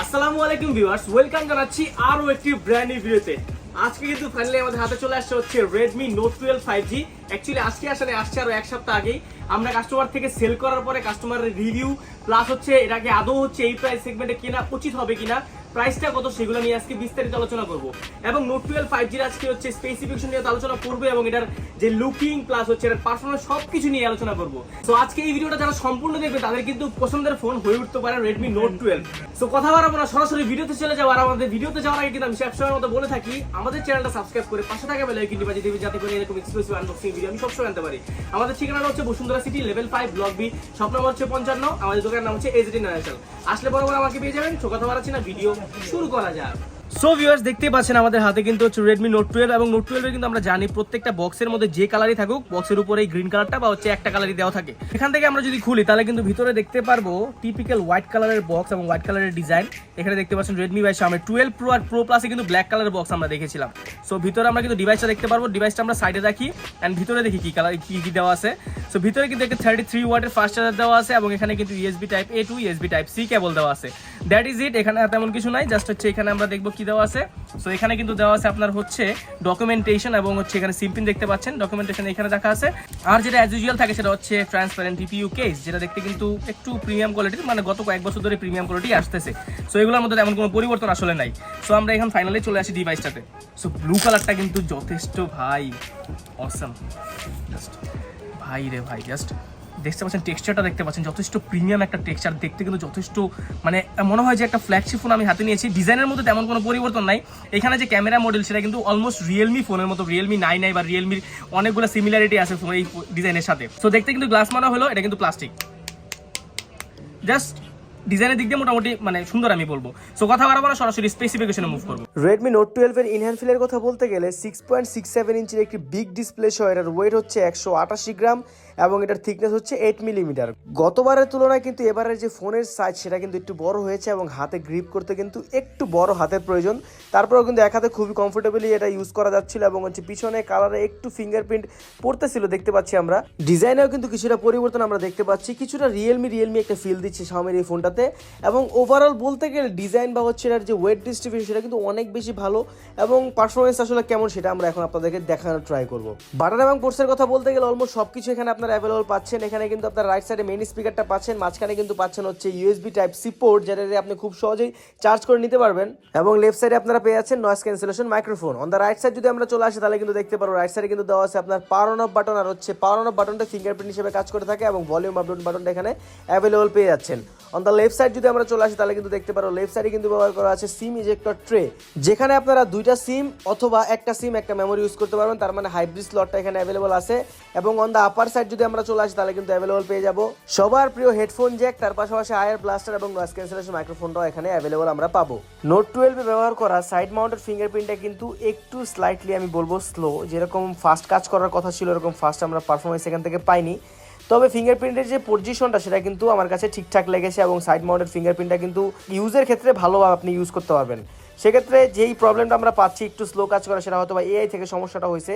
আসসালামু আলাইকুম viewers, welcome জানাচ্ছি আরো একটি ব্র্যান্ড নিউ ভিডিওতে। আজকে কিন্তু ফাইনালি আমাদের হাতে চলে আসছে হচ্ছে Redmi Note 12 5G। অ্যাকচুয়ালি আজকে আসছে আরো এক সপ্তাহ আগেই। আমরা কাস্টমার থেকে সেল করার পরে কাস্টমারের রিভিউ প্লাস হচ্ছে এটাকে আদৌ হচ্ছে এই প্রাইস সেগমেন্টে কেনা উচিত হবে কিনা, প্রাইসটা কত, সেগুলো নিয়ে আজকে বিস্তারিত আলোচনা করব। এবং Note 12 5G আজকে হচ্ছে স্পেসিফিকেশন নিয়ে আলোচনা করব এবং এটার যে লুকিং প্লাস হচ্ছে এর পারফরম্যান্স সবকিছু নিয়ে আলোচনা করব। সো আজকে এই ভিডিওটা যারা সম্পূর্ণ দেখবে তাদের কিন্তু পছন্দের ফোন হয়ে উঠতে পারে Redmi Note 12। সো কথা বাড়াবো না, সরাসরি ভিডিওতে চলে যাবো। আর আমাদের ভিডিওতে যাওয়ার আগে কিন্তু আমি সবসময় মতো বলে থাকি আমাদের চ্যানেলটা সাবস্ক্রাইব করে পাশে থাকা বেল আইকনটি বাজিয়ে দিবেন যাতে করে এরকম এক্সক্লুসিভ আনবক্সিং ভিডিও আমি সবসময় আনতে পারি। আমাদের ঠিকানাটা হচ্ছে Bashundhara city, level 5, block B, shop number হচ্ছে 55। আমাদের দোকানের নাম হচ্ছে এজডি ন্যাশনাল। আসলে বরাবর আমাকে পেয়ে যাবেন। সো কথা বাড়াচ্ছি না, ভিডিও শুরু করা যাক। সো ভিউয়ার্স, দেখতেই পাচ্ছেন আমাদের হাতে কিন্তু হচ্ছে Redmi Note 12 এবং Note 12 এর কিন্তু আমরা জানি প্রত্যেকটা বক্সের মধ্যে যে কালারই থাকুক বক্সের উপরে এই গ্রিন কালারটা বা হচ্ছে একটা কালারই দেওয়া থাকে। এখান থেকে আমরা যদি খুলি তাহলে কিন্তু ভিতরে দেখতে পারবো টিপিক্যাল হোয়াইট কালারের বক্স এবং হোয়াইট কালারের ডিজাইন। এখানে দেখতে পাচ্ছেন Redmi বাই Xiaomi 12 Pro আর Pro Plus এ কিন্তু ব্ল্যাক কালারের বক্স আমরা দেখেছিলাম। সো ভিতরে আমরা কিন্তু ডিভাইসটা দেখতে পারবো। ডিভাইসটা আমরা সাইডে রাখি এন্ড ভিতরে দেখি কি কালার কি দেওয়া আছে। সো ভিতরে কিন্তু একটা 33 ওয়াটের ফাস্ট চার্জার দেওয়া আছে এবং এখানে কিন্তু USB type A to USB type C cable দেওয়া আছে। That is it. এখানে তেমন কিছু নাই, জাস্ট হচ্ছে এখানে আমরা দেখবো কি দেওয়া আছে। সো এখানে কিন্তু দেওয়া আছে আপনার হচ্ছে ডকুমেন্টেশন এবং হচ্ছে এখানে সিম পিন দেখতে পাচ্ছেন, ডকুমেন্টেশন এখানে দেখা আছে। আর যেটা অ্যাজ ইউজুয়াল থাকে সেটা হচ্ছে ট্রান্সপারেন্ট TPU কেস, যেটা দেখতে কিন্তু একটু প্রিমিয়াম কোয়ালিটির, মানে গত কয়েক বছর ধরে প্রিমিয়াম কোয়ালিটি আসতেছে। সো এগুলোর মধ্যে তেমন কোনো পরিবর্তন আসলে নাই। সো আমরা এখন ফাইনালি চলে আসি ডিভাইসটাতে। সো ব্লু কালারটা কিন্তু যথেষ্ট ভাই অসাম, জাস্ট ভাই রে ভাই, জাস্ট দেখতে পাচ্ছেন টেক্সচারটা দেখতে পাচ্ছেন, যথেষ্ট প্রিমিয়াম একটা টেক্সচার, দেখতে কিন্তু যথেষ্ট মানে মনে হয় যে একটা ফ্ল্যাগশিপ ফোন আমি হাতে নিয়েছি। ডিজাইনের মধ্যে তেমন কোনো পরিবর্তন নাই। এখানে যে ক্যামেরা মডেল সেটা কিন্তু অলমোস্ট রিয়েলমি ফোনের মতো, রিয়েলমি 9i বা রিয়েলমির অনেকগুলো সিমিলারিটি আছে এই ডিজাইনের সাথে। সো দেখতে কিন্তু গ্লাস মারা হলো, এটা কিন্তু প্লাস্টিক। জাস্ট ডিজাইনের দিক দিয়ে মোটামুটি মানে সুন্দর আমি বলবো। সো কথা বাড়াবো না, সরাসরি স্পেসিফিকেশনে মুভ করবো। Redmi Note 12 এর ইনহ্যান্ড ফিলের কথা বলতে গেলে 6.67 ইঞ্চির একটি বিগ ডিসপ্লে সহ এটার ওয়েট হচ্ছে 188 গ্রাম এবং এটার থিকনেস হচ্ছে 8 মিলিমিটার। গতবারের তুলনায় কিন্তু এবারের যে ফোনের সাইজ সেটা কিন্তু একটু বড় হয়েছে এবং হাতে গ্রিপ করতে কিন্তু একটু বড় হাতের প্রয়োজন। তারপরেও কিন্তু এক হাতে খুবই কমফোর্টেবলি এটা ইউজ করা যাচ্ছিল এবং হচ্ছে পিছনে কালারে একটু ফিঙ্গারপ্রিন্ট পড়তেছিল দেখতে পাচ্ছি আমরা। ডিজাইনেও কিন্তু কিছুটা পরিবর্তন আমরা দেখতে পাচ্ছি, কিছুটা রিয়েলমি একটা ফিল দিচ্ছে Xiaomi এই ফোনটাতে। এবং ওভারঅল বলতে গেলে ডিজাইন বা হচ্ছে এটার যে ওয়েট ডিস্ট্রিবিউশন সেটা কিন্তু অনেক বেশি ভালো এবং পারফরমেন্স আসলে কেমন সেটা আমরা এখন আপনাদেরকে দেখানোর ট্রাই করব। বাটন এবং পোর্টসের কথা বলতে গেলে অলমোস্ট সবকিছু এখানে আপনারা অ্যাভেলেবল পাচ্ছেন। এখানে কিন্তু আপনার রাইট সাইডে মেইন স্পিকারটা পাচ্ছেন, মাঝখানে কিন্তু পাচ্ছেন হচ্ছে USB টাইপ সি পোর্ট, যেটা আপনি খুব সহজেই চার্জ করে নিতে পারবেন। এবং লেফট সাইডে আপনারা পেয়ে যাচ্ছেন noise cancellation microphone. On the right side যদি আমরা চলে আসি তাহলে কিন্তু দেখতে পারবো রাইট সাইডে কিন্তু দেওয়া আছে আপনার পাওয়ার অন অফ বাটন, আর হচ্ছে পাওয়ার অন অফ বাটনটা ফিঙ্গারপ্রিন্ট হিসেবে কাজ করে থাকে এবং ভলিউম আপ ডাউন বাটনটা এখানে অ্যাভেলেবল পেয়ে যাচ্ছেন। অন দ্য লেফট সাইড যদি আমরা চলে আসি তাহলে কিন্তু দেখতে পারো লেফট সাইডে কিন্তু ব্যবহার করা আছে সিম ইজেক্টর ট্রে, যেখানে আপনারা দুইটা সিম অথবা একটা সিম একটা মেমোরি ইউজ করতে পারবেন। তার মানে হাইব্রিড স্লটটা এখানে অ্যাভেলেবল আছে। এবং অন দ্য আপার সাইড যদি আমরা চলে আসি তাহলে কিন্তু অ্যাভেলেবল পেয়ে যাব সবার প্রিয় হেডফোন জ্যাক, তার পাশাপাশি আয়ার ব্লাস্টার এবং নয়েজ ক্যান্সেলেশন মাইক্রোফোনটাও এখানে অ্যাভেলেবল আমরা পাবো। Note 12 এ ব্যবহার করা সাইড মাউন্টেড ফিঙ্গারপ্রিন্টটা কিন্তু একটু স্লাইটলি আমি বলবো স্লো, যেরকম ফাস্ট কাজ করার কথা ছিল এরকম ফাস্ট আমরা পারফরমেন্স এখান থেকে পাইনি। তবে ফিঙ্গারপ্রিন্টের যে পজিশনটা সেটা কিন্তু আমার কাছে ঠিকঠাক লেগেছে এবং সাইড মাউন্টেড ফিঙ্গারপ্রিন্টটা কিন্তু ইউজের ক্ষেত্রে ভালোভাবে আপনি ইউজ করতে পারবেন। সেক্ষেত্রে যেই প্রবলেমটা আমরা পাচ্ছি একটু স্লো কাজ করে সেটা হয়তো বা AI থেকে সমস্যাটা হয়েছে।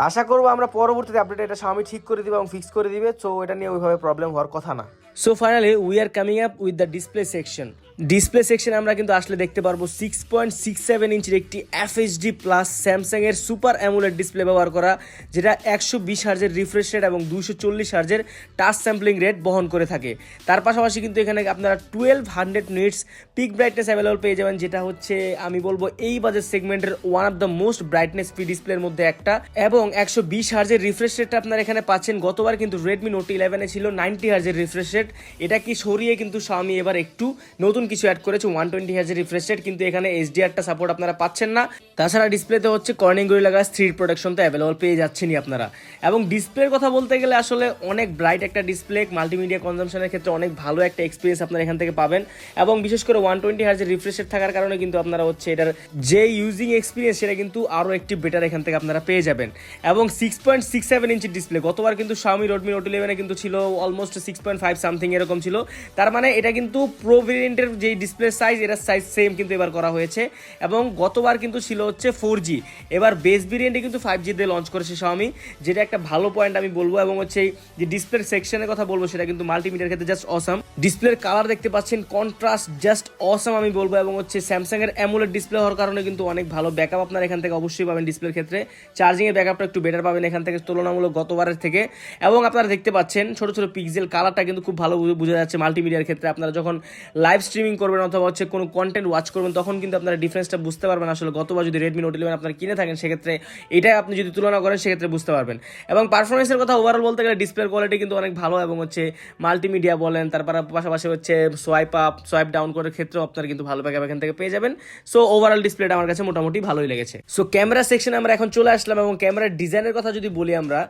আশা করবো আমরা পরবর্তীতে আপডেট এটা Xiaomi ঠিক করে দিবে এবং ফিক্স করে দিবে। সো এটা নিয়ে ওইভাবে প্রবলেম হওয়ার কথা না। So finally we are coming up with the display section. Display সেকশনে আমরা কিন্তু আসলে দেখতে পারবো 6.67 ইঞ্চির একটি FHD প্লাস স্যামসাং এর সুপার অ্যামোলেড ডিসপ্লে ব্যবহার করা, যেটা 120 হার্জের রিফ্রেশ রেট এবং 240 হার্জের টাচ স্যাম্পলিং রেট বহন করে থাকে। তার পাশাপাশি কিন্তু এখানে আপনারা 1200 নিটস পিক ব্রাইটনেস অ্যাভেলেবল পেয়ে যাবেন, যেটা হচ্ছে আমি বলবো এই বাজেট সেগমেন্টের one of the most brightness free ডিসপ্লের মধ্যে একটা। এবং 120 হার্জের রিফ্রেশ রেটটা আপনারা এখানে পাচ্ছেন। গতবার কিন্তু Redmi Note 11 এ ছিল 90 হার্জের রিফ্রেশ রেট, এটা কি সরিয়ে কিন্তু Xiaomi এবার একটু নতুন কিছু অ্যাড করেছে 120 হার্জের রিফ্রেশ রেট, কিন্তু এখানে HDR-টা সাপোর্ট আপনারা পাচ্ছেন না। তাছাড়া ডিসপ্লেতে হচ্ছে কর্নিং গরিলা গ্লাস 3 প্রোটেকশন তো অ্যাভেলেবল পেয়ে যাচ্ছেনই আপনারা। এবং ডিসপ্লের কথা বলতে গেলে আসলে অনেক ব্রাইট একটা ডিসপ্লে, মাল্টিমিডিয়া কনজাম্পশনের ক্ষেত্রে অনেক ভালো একটা এক্সপিরিয়েন্স আপনারা এখান থেকে পাবেন। এবং বিশেষ করে 120 হার্জের রিফ্রেশ রেট থাকার কারণে কিন্তু আপনারা হচ্ছে এটার যে ইউজিং এক্সপিরিয়েন্স সেটা কিন্তু আরও একটি বেটার এখান থেকে আপনারা পেয়ে যাবেন। এবং 6.67 ইঞ্চির ডিসপ্লে। গতবার কিন্তু Xiaomi Redmi Note 11 কিন্তু ছিল অলমোস্ট 6.5 সামথিং এরকম ছিল, তার মানে এটা কিন্তু প্রো ভেরিয়েন্টের যে ডিসপ্লে সাইজ এটার সাইজ সেম কিন্তু এবার করা হয়েছে। এবং গতবার কিন্তু ছিল হচ্ছে 4G, এবার বেস ভেরিয়েন্টে কিন্তু 5G দিয়ে লঞ্চ করেছে Xiaomi, যেটা একটা ভালো পয়েন্ট আমি বলবো। এবং হচ্ছে যে ডিসপ্লের সেকশনের কথা বলবো সেটা কিন্তু মাল্টিমিডিয়ার ক্ষেত্রে জাস্ট অসাম। ডিসপ্লের কালার দেখতে পাচ্ছেন, কন্ট্রাস্ট জাস্ট অসাম আমি বলবো। এবং হচ্ছে স্যামসাং এর অ্যামোলেড ডিসপ্লে হওয়ার কারণে কিন্তু অনেক ভালো ব্যাকআপ আপনারা এখান থেকে অবশ্যই পাবেন। ডিসপ্লের ক্ষেত্রে চার্জিং এর ব্যাকআপটা একটু বেটার পাবেন এখান থেকে তুলনামূলক গতবারের থেকে। এবং আপনারা দেখতে পাচ্ছেন ছোট ছোট পিক্সেল, কালারটা কিন্তু খুব ভালো বোঝা যাচ্ছে মাল্টিমিডিয়ার ক্ষেত্রে। আপনারা যখন লাইভ স্ট্রিমিং করবেন অথবা হচ্ছে কোনো কন্টেন্ট ওয়াচ করবেন তখন কিন্তু আপনারা ডিফারেন্সটা বুঝতে পারবেন। আসলে গতবার যদি Redmi Note 11 আপনারা কিনে থাকেন সেক্ষেত্রে এটাই আপনি যদি তুলনা করেন সেক্ষেত্রে বুঝতে পারবেন। এবং পারফরমেন্সের কথা ওভারঅল বলতে গেলে ডিসপ্লের কোয়ালিটি কিন্তু অনেক ভালো। এবং হচ্ছে মাল্টিমিডিয়া বলেন, তারপর পাশাপাশি হচ্ছে সোয়াইপ আপ সোয়াইপ ডাউন করার ক্ষেত্রেও আপনারা কিন্তু ভালো ব্যাকআপ এখান থেকে পেয়ে যাবেন। সো ওভারঅল ডিসপ্লেটা আমার কাছে মোটামুটি ভালোই লেগেছে। সো ক্যামেরা সেকশনে আমরা এখন চলে আসলাম। এবং ক্যামেরার ডিজাইনের কথা যদি বলি, আমরা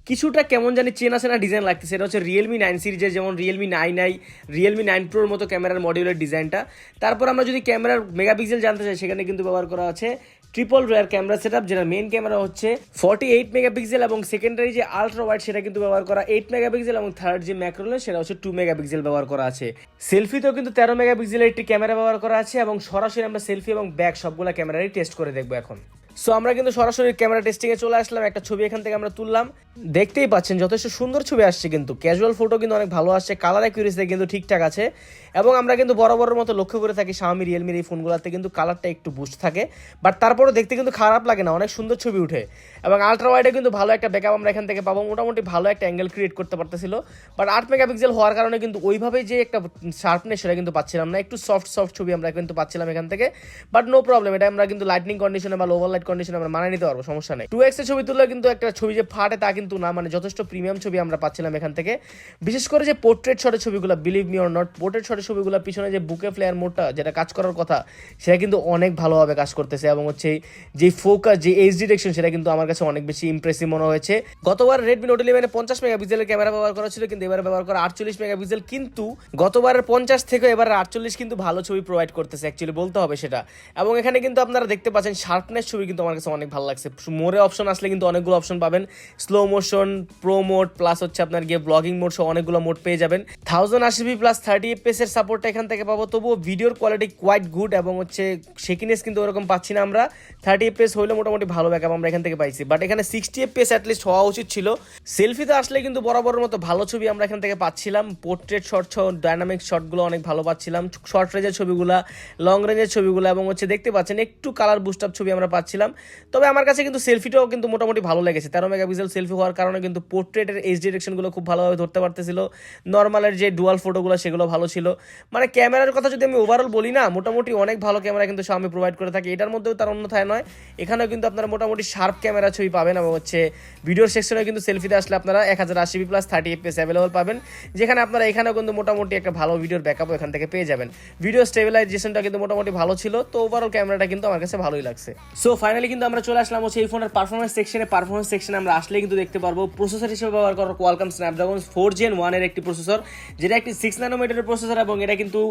কিছুটা কেমন জানি চেনা চেনা ডিজাইন লাগতেছে। এটা হচ্ছে Realme 9 সিরিজের, যেমন Realme 9i, Realme 9 Proর মতো ক্যামেরার মডিউলের ডিজাইনটা। তারপর আমরা যদি ক্যামেরার মেগাপিক্সেল জানতে চাই, সেখানে কিন্তু ব্যবহার করা আছে ট্রিপল রেয়ার ক্যামেরা সেটআপ, যেটা মেইন ক্যামেরা হচ্ছে 48 মেগাপিক্সেল এবং সেকেন্ডারি যে আলট্রা ওয়াইড সেটা কিন্তু ব্যবহার করা 8 মেগাপিক্সেল এবং থার্ড যে ম্যাক্রো লেন্স সেটা হচ্ছে 2 মেগাপিক্সেল ব্যবহার করা আছে। সেলফিতেও কিন্তু 13 মেগাপিক্সেলের একটি ক্যামেরা ব্যবহার করা আছে। এবং সরাসরি আমরা সেলফি এবং ব্যাক সবগুলা ক্যামেরারই টেস্ট করে দেখবো এখন। সো আমরা কিন্তু সরাসরি ক্যামেরা টেস্টিংয়ে চলে আসলাম। একটা ছবি এখান থেকে আমরা তুললাম, দেখতেই পাচ্ছেন যথেষ্ট সুন্দর ছবি আসছে, কিন্তু ক্যাজুয়াল ফটো কিন্তু অনেক ভালো আসছে, কালার অ্যাকুরেসি কিন্তু ঠিকঠাক আছে। এবং আমরা কিন্তু বরাবরের মতো লক্ষ্য করে থাকি Xiaomi Realme এই ফোনগুলোতে কিন্তু কালারটা একটু বুস্ট থাকে, বাট তারপরেও দেখতে কিন্তু খারাপ লাগে না, অনেক সুন্দর ছবি উঠে। এবং আলট্রা ওয়াইডে কিন্তু ভালো একটা ব্যাকআপ আমরা এখান থেকে পাবো, মোটামুটি ভালো একটা অ্যাঙ্গেল ক্রিয়েট করতে পারতেছিল। বাট 8 মেগাপিক্সেল হওয়ার কারণে কিন্তু ওইভাবে যে একটা শার্পনেস সেটা কিন্তু পাচ্ছিলাম না, একটু সফট ছবি আমরা কিন্তু পাচ্ছিলাম এখান থেকে। বাট নো প্রবলেম, এটা আমরা কিন্তু লাইটনিং কন্ডিশনে বা ওভার লাইট কন্ডিশনে আমরা মানিয়ে নিতে পারবো, সমস্যা নেই। 2x এর ছবি তুললে কিন্তু একটা ছবি যে ফাটে তা কিন্তু না, মানে যথেষ্ট প্রিমিয়াম ছবি আমরা পাচ্ছিলাম এখান থেকে। বিশেষ করে যে পোর্ট্রেট শটের ছবিগুলো, believe me or not, portrait শটের ছবিগুলো পিছনে যে বুকে ফ্লেয়ার মোডটা যেটা কাজ করার কথা সেটা কিন্তু অনেক ভালোভাবে কাজ করতেছে। এবং হচ্ছে যে ফোকাস, যে এইচ ডিরেকশন সেটা কিন্তু আমার কাছে অনেক বেশি ইমপ্রেসিভ মনে হয়েছে। গতবার Redmi Note 11 50 মেগাপিক্সেলের ক্যামেরা ব্যবহার করা ছিল, কিন্তু এবারে ব্যবহার করা 48 মেগাপিক্সেল, কিন্তু গতবারের 50 থেকে এবার 48 কিন্তু ভালো ছবি প্রোভাইড করতেছে অ্যাকচুয়ালি বলতে হবে সেটা। এবং এখানে কিন্তু আপনারা দেখতে পাচ্ছেন শার্পনেস ছবি কিন্তু আমার কাছে অনেক ভালো লাগছে। মোরে অপশন আসলে কিন্তু অনেকগুলো অপশন পাবেন, slow motion, pro mode, plus হচ্ছে আপনার গিয়ে ব্লগিং মোড সহ অনেকগুলো মোড পেয়ে যাবেন। 1080p প্লাস 30 fps এর সাপোর্টটা এখান থেকে পাবো, তবুও ভিডিওর কোয়ালিটি কোয়াইট গুড। এবং হচ্ছে শেকিনেস কিন্তু ওরকম পাচ্ছি না আমরা, 30 fps হইলে মোটামুটি ভালো ব্যাকআপ আমরা এখান থেকে পাইছি। বাট এখানে 60 fps অ্যাটলিস্ট হওয়া উচিত ছিল। সেলফিতে আসলে কিন্তু বরাবরের মতো ভালো ছবি আমরা এখান থেকে পাচ্ছিলাম, পোর্ট্রেট শট সহ ডাইনামিক শটগুলো অনেক ভালো পাচ্ছিলাম, শর্ট রেঞ্জের ছবিগুলা, লং রেঞ্জের ছবিগুলো, এবং হচ্ছে দেখতে পাচ্ছেন একটু কালার বুস্ট আপ ছবি আমরা পাচ্ছিলাম। তবে আমার কাছে কিন্তু সেলফিটাও কিন্তু মোটামুটি ভালো লেগেছে, 13 মেগাপিক্সেল সেলফি হওয়ার কারণে কিন্তু পোর্ট্রেটের এইচ ডিরেকশনগুলো খুব ভালোভাবে ধরতে পারতেছিল। নর্মালের যে ডুয়াল ফটোগুলো সেগুলো ভালো ছিল। মানে ক্যামেরার কথা যদি আমি ওভারঅল বলি না, মোটামুটি অনেক ভালো ক্যামেরা কিন্তু Xiaomi প্রোভাইড করে থাকে, এটার মধ্যেও তার অন্যথায় নয়। এখানেও কিন্তু আপনারা মোটামুটি শার্প ক্যামেরা ছবি পাবেন। এবং হচ্ছে ভিডিওর সেকশনে কিন্তু সেলফিতে আসলে আপনারা 1080p প্লাস 30 fps অ্যাভেলেবল পাবেন, যেখানে আপনারা এখানেও কিন্তু মোটামুটি একটা ভালো ভিডিওর ব্যাকআপ এখান থেকে পেয়ে যাবেন। ভিডিও স্টেবিলাইজেশনটা কিন্তু মোটামুটি ভালো ছিল, তো ওভারঅল ক্যামেরাটা কিন্তু আমার কাছে ভালোই লাগছে। সো ফাইনালি কিন্তু আমরা চলে আসলাম হচ্ছে এই ফোনের পারফরমেন্স সেকশনে। পারফরমেন্স সেকশনে আমরা আসলে কিন্তু দেখতে পারবো প্রসেসর হিসেবে ব্যবহার করা Qualcomm Snapdragon 4 Gen 1 এর একটি প্রসেসর, যেটা একটি 6 ন্যানোমিটারের প্রসেসর। এবং এটা কিন্তু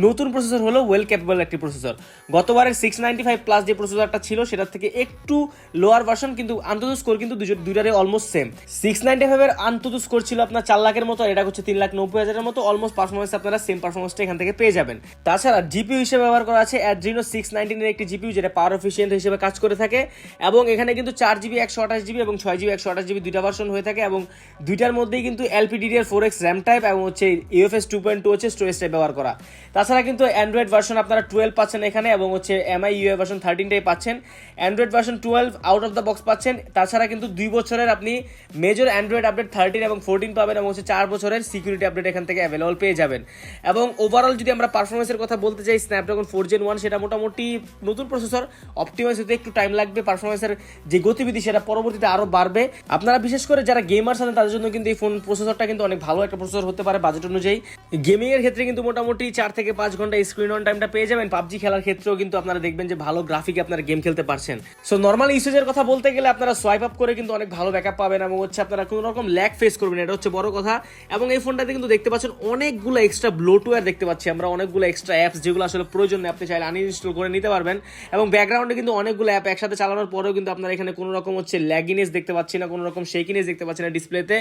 নতুন প্রসেসর হলো ওয়েল ক্যাপেবল একটি প্রসেসর। গতবারের 695 প্লাস যে প্রসেসরটা ছিল সেটার থেকে একটু লোয়ার ভার্সন, কিন্তু আন্তত স্কোর কিন্তু দুইটারই অলমোস্ট সেম। 695 এর আন্তত স্কোর ছিল আপনার 4 লাখের মতো, আর এটা হচ্ছে 3,90,000 মতো। অলমোস্ট পারফরমেন্স আপনারা সেম পারফরমেন্সটা এখান থেকে পেয়ে যাবেন। তাছাড়া জিপিইউ হিসেবে ব্যবহার করা আছে Adreno 619 এর একটি জিপিইউ, যেটা পাওয়ার এফিশিয়েন্ট হিসেবে কাজ করে থাকে। এবং এখানে কিন্তু 4GB 128GB এবং 6GB 128GB দুইটা ভার্সন হয়ে থাকে। এবং দুইটার মধ্যেই কিন্তু LPDDR4X র্যাম টাইপ এবং হচ্ছে UFS 2.2 হচ্ছে স্টোরেজ টাইপ ব্যবহার করা। তাছাড়া কিন্তু অ্যান্ড্রয়েড ভার্সন আপনারা 12 পাচ্ছেন এখানে, এবং হচ্ছে MIUI ভার্সন 13টাই পাচ্ছেন। Android version 12 out of the box পাচ্ছেন। তাছাড়া কিন্তু 2 বছরের আপনি মেজর অ্যান্ড্রয়েড আপডেট 13 এবং 14 পাবেন, এবং হচ্ছে 4 বছরের সিকিউরিটি আপডেট এখান থেকে অ্যাভেলেবল পেয়ে যাবেন। এবং ওভারঅল যদি আমরা পারফরমেন্সের কথা বলতে চাই, স্ন্যাপড্রাগন 4 Gen 1 সেটা মোটামুটি নতুন প্রসেসর, অপটিমাইজ হতে একটু টাইম লাগবে। পারফরমেন্সের যে গতিবিধি সেটা পরবর্তীতে আরও বাড়বে। আপনারা বিশেষ করে যারা গেমার্স আছেন তাদের জন্য কিন্তু এই ফোন প্রসেসরটা কিন্তু অনেক ভালো একটা প্রসেসর হতে পারে বাজেট অনুযায়ী। গেমিং এর ক্ষেত্রে কিন্তু কিন্তু মোটামুটি 4 থেকে 5 ঘন্টা স্ক্রিন অন টাইমটা পেয়ে যাবেন। পাবজি খেলার ক্ষেত্রেও কিন্তু আপনারা দেখবেন যে ভালো গ্রাফিকে আপনারা গেম খেলতে পারছেন। সো নর্মাল ইউসেজের কথা বলতে গেলে আপনারা সোয়াইপ আপ করে কিন্তু অনেক ভালো ব্যাকআপ পাবেন এবং হচ্ছে আপনারা কোনো রকম ল্যাগ ফেস করবেন, এটা হচ্ছে বড় কথা। এবং এই ফোনটাতে কিন্তু দেখতে পাচ্ছেন অনেকগুলো এক্সট্রা ব্লোটওয়্যার দেখতে পাচ্ছি আমরা, অনেকগুলো এক্সট্রা অ্যাপস যেগুলো আসলে প্রয়োজন নেই আপনি চাইলে আনইনস্টল করে নিতে পারবেন। এবং ব্যাকগ্রাউন্ডে কিন্তু অনেকগুলো অ্যাপ একসাথে চালানোর পরেও কিন্তু আপনারা এখানে কোনো রকম হচ্ছে ল্যাগিনেস দেখতে পাচ্ছি না, কোনো রকম শেকিনেস দেখতে পাচ্ছি না ডিসপ্লেতে।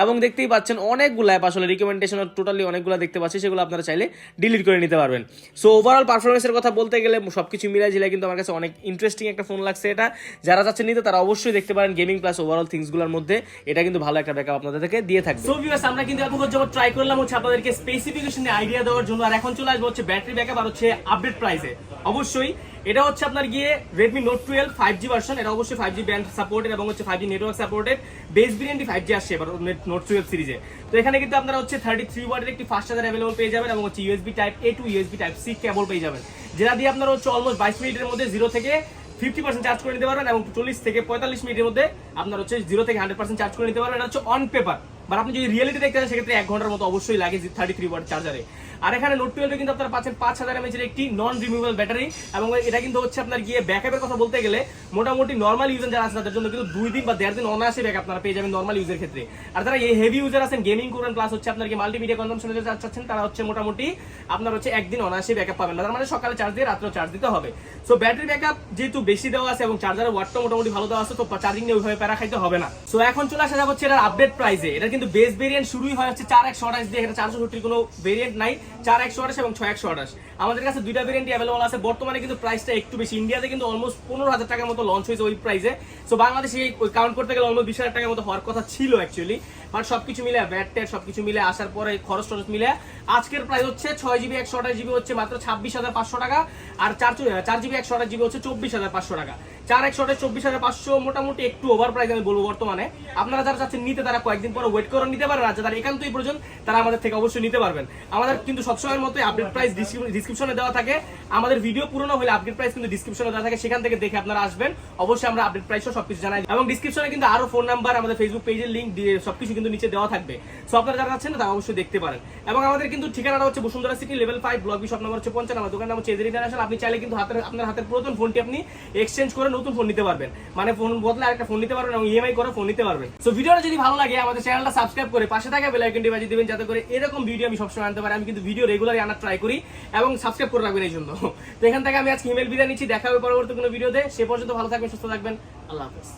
এবং দেখতেই পাচ্ছেন অনেকগুলো অ্যাপ আসলে রিকমেন্ডেশন টোটালি অনেকগুলো দেখতে পাচ্ছি, সেগুলো আপনারা চাইলে ডিলিট করে নিতে পারবেন। সো ওভারঅল পারফরমেন্সের কথা বলতে গেলে সবকিছু মিলাই ঝিলাই কিন্তু আমার কাছে অনেক ইন্টারেস্টিং একটা ফোন লাগছে এটা। যারা যাচ্ছেন নিতে তারা অবশ্যই দেখতে পারেন গেমিং প্লাস ওভারঅল থিংসগুলোর মধ্যে এটা কিন্তু ভালো একটা ব্যাকআপ আপনাদেরকে দিয়ে থাকবে। সো ভিউয়ার্স, আমরা কিন্তু এতক্ষণ যখন ট্রাই করলাম হচ্ছে আপনাদেরকে স্পেসিফিকেশনে আইডিয়া দেওয়ার জন্য, আর এখন চলে আসবো হচ্ছে ব্যাটারি ব্যাকআপ আর হচ্ছে আপডেট প্রাইসে। অবশ্যই এটা হচ্ছে আপনার গিয়ে Redmi Note 12 5G ভার্সন, এটা অবশ্যই 5G ব্যান্ড সাপোর্টেড এবং হচ্ছে 5G network supported. Base ভেরিয়েন্টই 5G আসছে এবার Note 12 সিরিজে। তো এখানে কিন্তু আপনারা হচ্ছে 33 ওয়াটের একটি ফাস্ট চার্জার अवेलेबल পেয়ে যাবেন এবং হচ্ছে USB type A to USB type C cable পেয়ে যাবেন, যেটা দিয়ে আপনারা হচ্ছে অলমোস্ট 22 মিনিটের মধ্যে 0 থেকে 50% চার্জ করে নিতে পারবেন এবং 40 থেকে 45 মিনিটের মধ্যে আপনার হচ্ছে 0 থেকে 100% চার্জ করে নিতে পারবেন। এটা হচ্ছে অন পেপার, বাট আপনি যদি রিয়েলিটি দেখতে চান সেক্ষেত্রে 1 ঘন্টার মতো অবশ্যই লাগে 33 ওয়াট চার্জারে। আর এখানে Note 12 কিন্তু আপনারা পাচ্ছেন 5000 mAh এর একটি নন রিমুভেবল ব্যাটারি এবং এটা কিন্তু হচ্ছে আপনার গিয়ে ব্যাকআপের কথা বলতে গেলে মোটামুটি নরমাল ইউজার যারা আছে তাদের জন্য কিন্তু 2 দিন বা 1.5 দিন অনায়াসে ব্যাকআপ আপনারা পেয়ে যাবেন নরমাল ইউজের ক্ষেত্রে। আর যারা এই হেভি ইউজার আছেন, গেমিং করেন প্লাস হচ্ছে আপনার কি মাল্টিমিডিয়া কনজাম্পশনে চাচ্ছেন, তারা হচ্ছে মোটামুটি আপনার হচ্ছে একদিন অনায়াসে ব্যাকআপ পাবেন না, তার মানে সকালে চার্জ দিয়ে রাত্রে চার্জ দিতে হবে। সো ব্যাটারি ব্যাকআপ যেহেতু বেশি দেওয়া আছে এবং চার্জারের ওয়াটটা মোটামুটি ভালো দেওয়া আছে, তো চার্জিং নিয়ে ওইভাবে প্যারা খাইতে হবে না। সো এখন চলে আসা যাচ্ছে এটার আপডেট প্রাইসে। এটা কিন্তু বেস ভেরিয়েন্ট শুরুই হয় হচ্ছে 4128 দিয়ে, এটা 460 কোনো ভেরিয়েন্ট নাই, 4128 এবং 6128 আমাদের কাছে দুইটা ভেরিয়েন্টই अवेलेबल আছে। বর্তমানে কিন্তু প্রাইসটা একটু বেশি, ইন্ডিয়াতে কিন্তু অলমোস্ট 15000 টাকার মতো লঞ্চ হয়েছে ওই প্রাইসে। সো বাংলাদেশে ওই কাউন্ট করতে গেলে অলমোস্ট 20000 টাকার মতো হওয়ার কথা ছিল অ্যাকচুয়ালি, বাট সবকিছু মিলে ব্যাট ট্যাট সবকিছু মিলে আসার পরে খরচ টরচ মিলে আজকের প্রাইস হচ্ছে 6GB 128GB হচ্ছে মাত্র 26500 টাকা, আর 4GB 128GB হচ্ছে 24500 টাকা। 4128 24500 মোটামুটি একটু ওভার প্রাইস আমি বলবো বর্তমানে। আপনারা যারা চাচ্ছেন নিতে তারা কয়েকদিন পরে ওয়েট করে নিতে পারেন, আর যারা একান্তই প্রয়োজন তারা আমাদের থেকে অবশ্যই নিতে পারবেন। আমাদের কিন্তু সবসময়ের মতো আপডেট প্রাইস ডিসক্রিপশনে দেওয়া থাকে, আমাদের ভিডিও পুরনো হলে আপডেট প্রাইস কিন্তু ডিসক্রিপশনে দেওয়া থাকে, সেখান থেকে দেখে আপনারা আসবেন। অবশ্যই আমরা আপডেট প্রাইসও সবকিছু জানাই এবং ডিসক্রিপশনে কিন্তু আরো ফোন নাম্বার, আমাদের ফেসবুক পেজের লিংক সবকিছু কিন্তু নিচে দেওয়া থাকবে। সো আপনারা যারা চাচ্ছেন তারা অবশ্যই দেখতে পারেন। এবং আমাদের কিন্তু ঠিকানাটা হচ্ছে Bashundhara city level 5 block B shop number হচ্ছে 55, আমার দোকান নাম হচ্ছে এজের ইন্টারন্যাশনাল। আপনি চাইলে কিন্তু আপনার হাতের পুরাতন ফোনটি আপনি এক্সচেঞ্জ করে নতুন ফোন নিতে পারবেন, মানে ফোন বদলে আরেকটা ফোন নিতে পারবেন এবং ইএমআই করে ফোন নিতে পারবেন। সো ভিডিওটা যদি ভালো লাগে আমাদের চ্যানেলটা সাবস্ক্রাইব করে পাশে থাকা বেল আইকনটি বাজিয়ে দিবেন, যাতে করে এরকম ভিডিও আমি সবসময় আনতে পারি। আমি কিন্তু ভিডিও রেগুলারই আনার ট্রাই করি এবং সাবস্ক্রাইব করে রাখবেন এই জন্য। তো এখান থেকে আমি আজকে ইমেল বিদায় নিচ্ছি, দেখা হবে পরবর্তী কোনো ভিডিওতে। সে পর্যন্ত ভালো থাকবেন, সুস্থ থাকবেন, আল্লাহ হাফেজ।